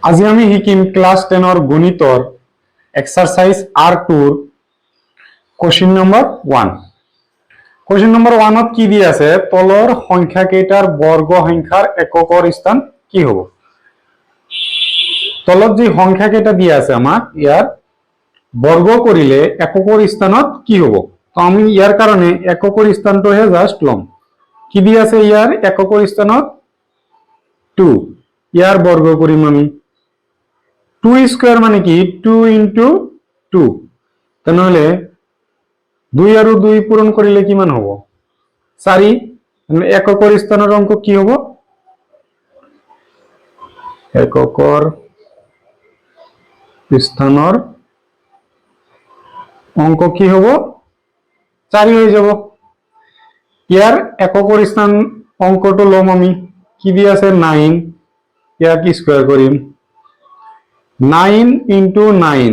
আজি আমি শিকিম ক্লাস 10 গণিতৰ exercise R2 question number 1। Question number 1 ত কি দি আছে, তলৰ সংখ্যা কেইটাৰ বৰ্গ সংখ্যাৰ এককৰ স্থান কি হ'ব। তলত যি সংখ্যা কেইটা দি আছে আমাক ইয়াৰ বৰ্গ কৰিলে এককৰ স্থানত কি হ'ব। তো আমি ইয়াৰ কাৰণে এককৰ স্থানটোহে জাস্ট লম। কি দি আছে ইয়াৰ এককৰ স্থানত 2, ইয়াৰ বৰ্গ কৰিম আমি 2 স্কয়াৰ মানে কি 2 ইনটু 2, তাহলে 2 আৰু 2 পূৰণ কৰিলে কিমান হ'ব 4। এককৰ স্থানৰ অংক কি হ'ব, এককৰ স্থানৰ অংক কি হ'ব 4 হৈ যাব। ইয়াৰ এককৰ স্থান অংকটো লম আমি, কি দি আছে 9, ইয়াক স্কয়াৰ কৰিম 9 ইনটু 9,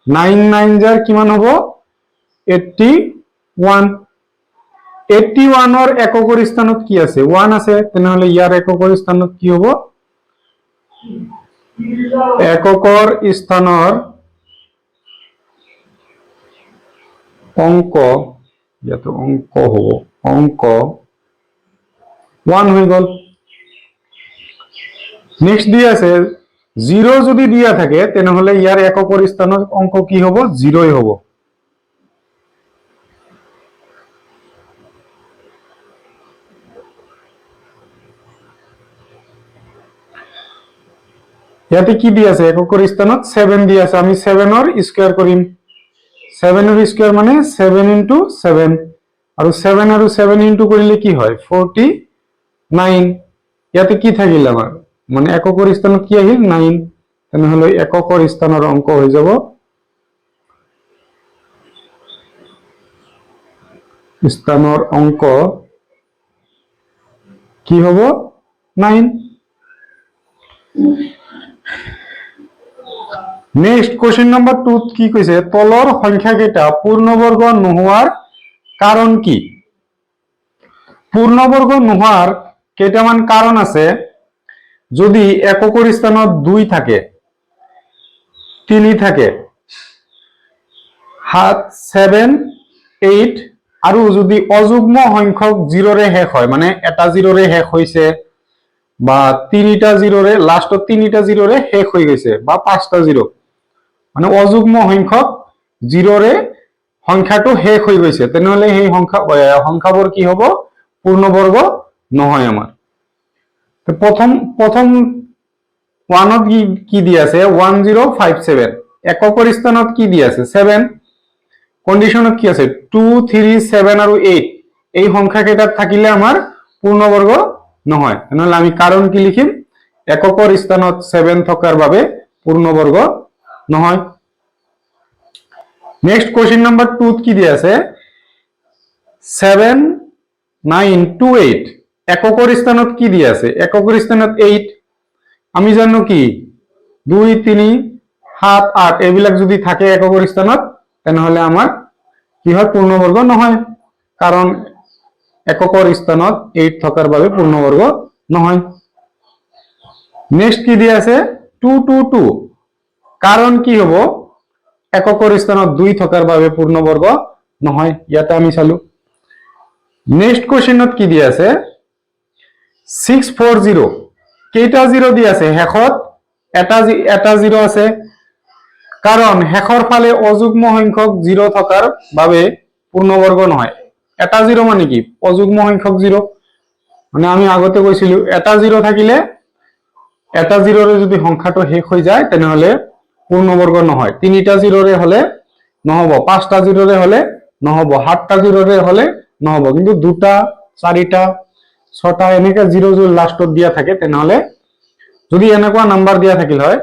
9 9 যাৰ কিমান হ'ব 81। 81 ৰ এককৰ স্থানত কি আছে 1 আছে, তেনেহলে ইয়াৰ এককৰ স্থানত কি হ'ব, এককৰ স্থানৰ অংক, ইয়াতো অংক হ'ব, অংক 1 হৈ গ'ল। নেক্সট দি আছে 0 যদি দিয়া থাকে তেনেহলে ইয়াৰ এককৰ স্থানৰ অংক কি হ'ব 0 হ'ব। ইয়াতে কি দি আছে এককৰ স্থানত 7 দি আছে, আমি 7 ৰ স্কয়াৰ কৰিম, 7 ৰ স্কয়াৰ মানে 7 ইনটু 7, আৰু 7 আৰু 7 ইনটু কৰিলে কি হয় 49। ইয়াতে কি থাকিল আমাৰ মানে এককৰ স্থানত কি আহিল 9, তেনেহলে এককৰ স্থানৰ অংক হৈ যাব স্থানৰ অংক কি হ'ব 9। নেক্সট কোশ্চেন নম্বৰ 2 কি কৈছে, তলৰ সংখ্যা কেইটা পূৰ্ণবৰ্গ নোহোৱাৰ কাৰণ কি। পূৰ্ণবৰ্গ নোহোৱাৰ কেইটামান কাৰণ আছে। যদি এককৰ স্থানত 2 থাকে, 3 থাকে, 7 8, আৰু যদি অযুগ্ম সংখ্যক 0ৰে শেষ হয়, মানে এটা 0ৰে শেষ হৈছে বা 3টা 0ৰে লাষ্টত 3টা 0ৰে শেষ হৈ গৈছে বা 5টা 0, মানে অযুগ্ম সংখ্যক 0ৰে সংখ্যাটো শেষ হৈ গৈছে, তেনেহলে সেই সংখ্যাবোৰ কি হ'ব পূৰ্ণবৰ্গ নহয় আমাৰ। তো প্ৰথম 1 ত কি দি আছে 1057, এককৰ স্থানত কি দি আছে 7, কন্ডিশনত কি আছে 2 3 7 আৰু 8, এই সংখ্যা কেইটাত থাকিলে আমাৰ পূৰ্ণবৰ্গ নহয়, তেনেহলে আমি কাৰণ কি লিখিম, এককৰ স্থানত 7 থকাৰ বাবে পূৰ্ণবৰ্গ নহয়। নেক্সট কোশ্চেন নম্বৰ 2 কি দি আছে 7 9 2 8, এককৰ স্থানত কি দি আছে এককৰ স্থানত 8, আমি জানো কি 2 3 7 8 এইবিলাক যদি থাকে এককৰ স্থানত তেনেহলে আমাৰ কি হয় পূৰ্ণবৰ্গ নহয়, কাৰণ এককৰ স্থানত 8 থকাৰ বাবে পূৰ্ণবৰ্গ নহয়। নেক্সট কি দি আছে 2 2 2, কাৰণ কি হ'ব এককৰ স্থানত 2 থকাৰ বাবে পূৰ্ণবৰ্গ নহয়, ইয়াতে আমি চালো। নেক্সট কোশ্চেনত কি দি আছে 640, কেইটা 0 দি আছে শেষত এটা 0 আছে, কাৰণ শেষৰ ফালে অযুগ্ম সংখ্যক 0 থকাৰ বাবে পূৰ্ণবৰ্গ নহয়। এটা 0 মানে কি অযুগ্ম সংখ্যক 0, মানে আমি আগতে কৈছিলো এটা 0 থাকিলে এটা 0ৰে যদি সংখ্যাটো শেষ হৈ যায় তেনেহলে পূৰ্ণবৰ্গ নহয়, 3টা 0ৰে হলে নহব, 5টা 0ৰে হলে নহব, 7টা 0ৰে হলে নহব, কিন্তু 2টা 4টা 6টা এনেকে 0 যদি লাষ্টত দিয়া থাকে তেনেহলে, যদি এনেকুৱা নাম্বাৰ দিয়া থাকিল হয়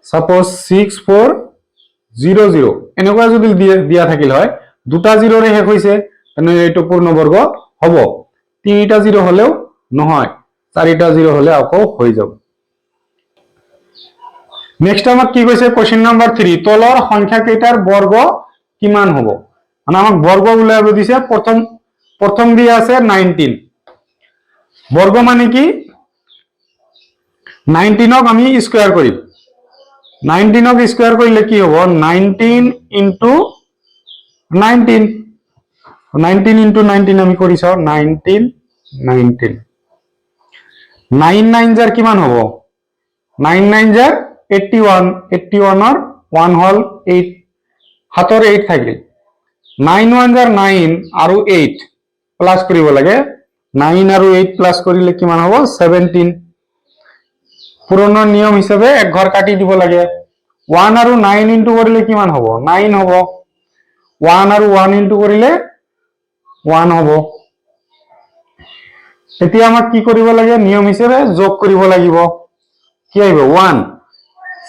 সাপোজ 6400, এনেকুৱা যদি দিয়া থাকিল হয় 2টা 0ৰে শেষ হৈছে তেনেহলে এইটো পূৰ্ণবৰ্গ হ'ব, 3টা 0 হলেও নহয়, 4টা 0 হলে আকৌ হৈ যাব। নেক্সট আমাক কি কৈছে কোশ্চেন নম্বৰ 3, তলৰ সংখ্যা কেইটাৰ বৰ্গ কিমান হ'ব, মানে আমাক বৰ্গ উলিয়াব দিছে। প্ৰথম দিয়া আছে 19, বৰ্গ মানে কি 19ক আমি স্কয়ার করি 19ক স্কয়ার করলে কি হবো 19 ইনটু 19 19 ইনটু 19 আমি করি চাও 19 19 9 9 যার কিমান হবো 9 9 যার 81 81 और 1 হল 8 হাতৰ 8 থাকিল 9 1 যাৰ 9 আৰু 8 প্লাস কৰিব লাগে 9 আৰু 8 প্লাস কৰিলে কিমান হ'ব 17 পুৰণা নিয়ম হিচাপে এক ঘৰ কাটি দিব লাগে 1 আৰু 9 ইনটু কৰিলে কিমান হ'ব 9 হ'ব 1 আৰু 1 ইনটু কৰিলে 1 হ'ব এতিয়া আমাক কি কৰিব লাগে নিয়ম হিচাপে যোগ কৰিব লাগিব কি আহিব 1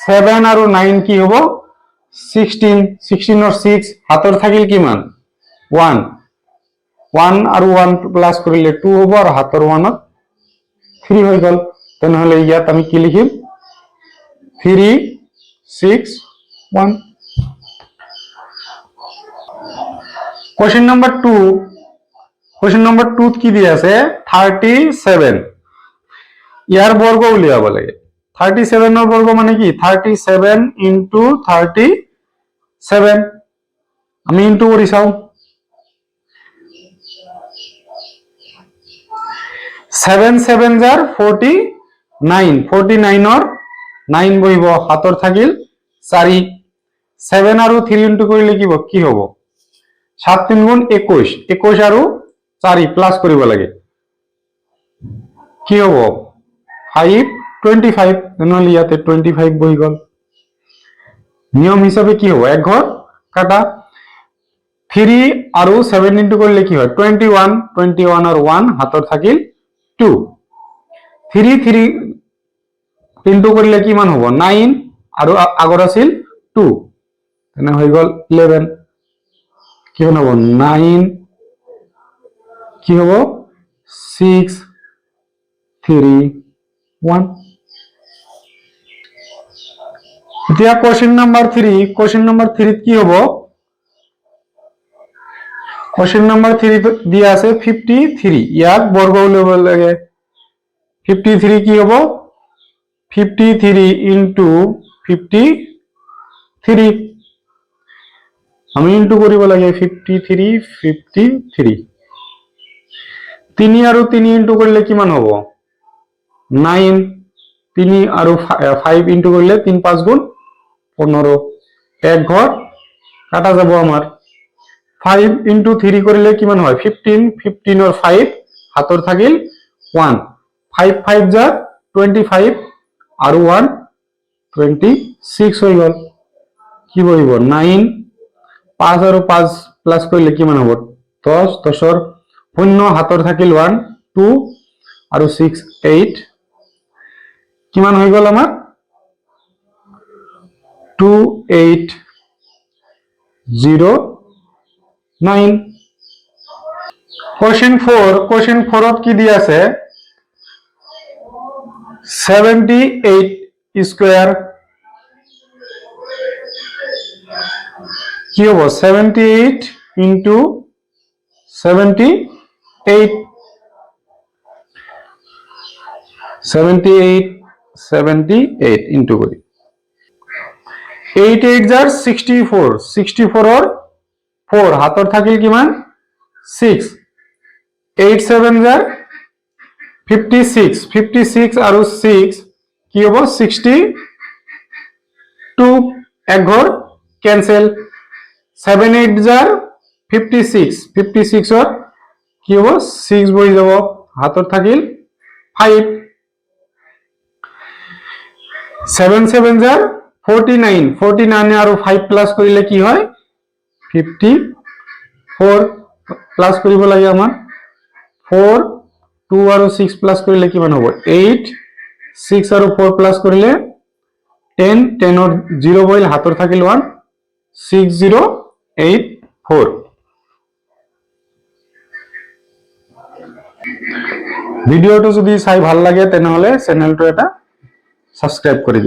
7 আৰু 9 কি হ'ব 16 16 और 6 হাতৰ থাকিল কিমান 1 1 আৰু 1 প্লাস কৰিলে 2 হ'ব আৰু হাতৰ 1 3 হৈ গল তেনেহলে ইয়াত আমি কি লিখিম 3 6 1 কোশ্চেন নাম্বার 2 কোশ্চেন নাম্বার 2 কি দিয়া আছে 37 ইয়াৰ বৰ্গ উলিয়াব লাগে 37 ৰ বৰ্গ মানে কি 37 ইনটু 37 আমি ইনটু কৰি চাও 7 7 jar 49 49 और 9 বহিব হাতৰ থাকিল 4 7 আৰু 3 ইনটু কৰিলে কি হ'ব 7 3 গুণ 21 21 আৰু 4 প্লাস কৰিব লাগে কি হ'ব 5 25 তেনেহলে ইয়াতে 25 বহি গল নিয়ম হিচাপে কি হ'ব এক ঘৰ কাটা 3 আৰু 7 ইনটু কৰিলে কি হয় 21 21 আৰু 1 হাতৰ থাকিল 2 3 3 ইনটু কৰিলে কিমান হ'ব 9 আৰু আগৰ আছিল 2 তেনে হৈ গল 11 কি হ'ব 9 কি হ'ব 6 3 1 এতিয়া কোশ্চেন নাম্বার 3 কি হ'ব কোশ্চেন নাম্বার 3 দিয়া আছে 53 ইয়াক বৰ্গ উলিয়াব লাগে 53 কি হ'ব 53 ইনটু 53 আমি ইনটু কৰিব লাগে 53 53 3 আৰু 3 ইনটু কৰিলে কিমান হ'ব 9 3 আৰু 5 ইনটু কৰিলে 3 5 গুণ 15 এক ঘৰ কাটা যাব আমাৰ 5 ইনটু 3 কৰিলে কিমান হয় 15 15 और 5 হাতৰ থাকিল 1 5 5 যা 25 আৰু 1 26 হৈ গল কি বহিব 9 5 আৰু 5 প্লাস কৰিলে কিমান হ'ব 10 10 ৰ 0 হাতৰ থাকিল 1 2 আৰু 6 8 কিমান হৈ গল আমাৰ 2809 কোশ্চেন 4 কি দিয়া আছে 78 স্কয়ার কি হ'ব 78 ইনটু 78 78 ইনটু করি 8 8 jar 64 64 और 4 হাতৰ থাকিল কিমান 6 8 7 jar 56 56 আৰু 6 কি হ'ব 62 এক ঘৰ ক্যান্সেল 7 8 jar 56 56 और কি হ'ব 6 বহি যাব হাতৰ থাকিল 5 7 7 jar 49 49 আৰু 5 প্লাস কৰিলে কি হয় 54 প্লাস কৰিব লাগে আমাৰ 4 2 আৰু 6 প্লাস কৰিলে কিমান হ'ব 8 6 আৰু 4 প্লাস কৰিলে 10 10 और 0 বহিল হাতৰ থাকিল 1 6084 ভিডিওটো যদি চাই ভাল লাগে তেনেহলে চেনেলটো এটা সাবস্ক্রাইব কৰি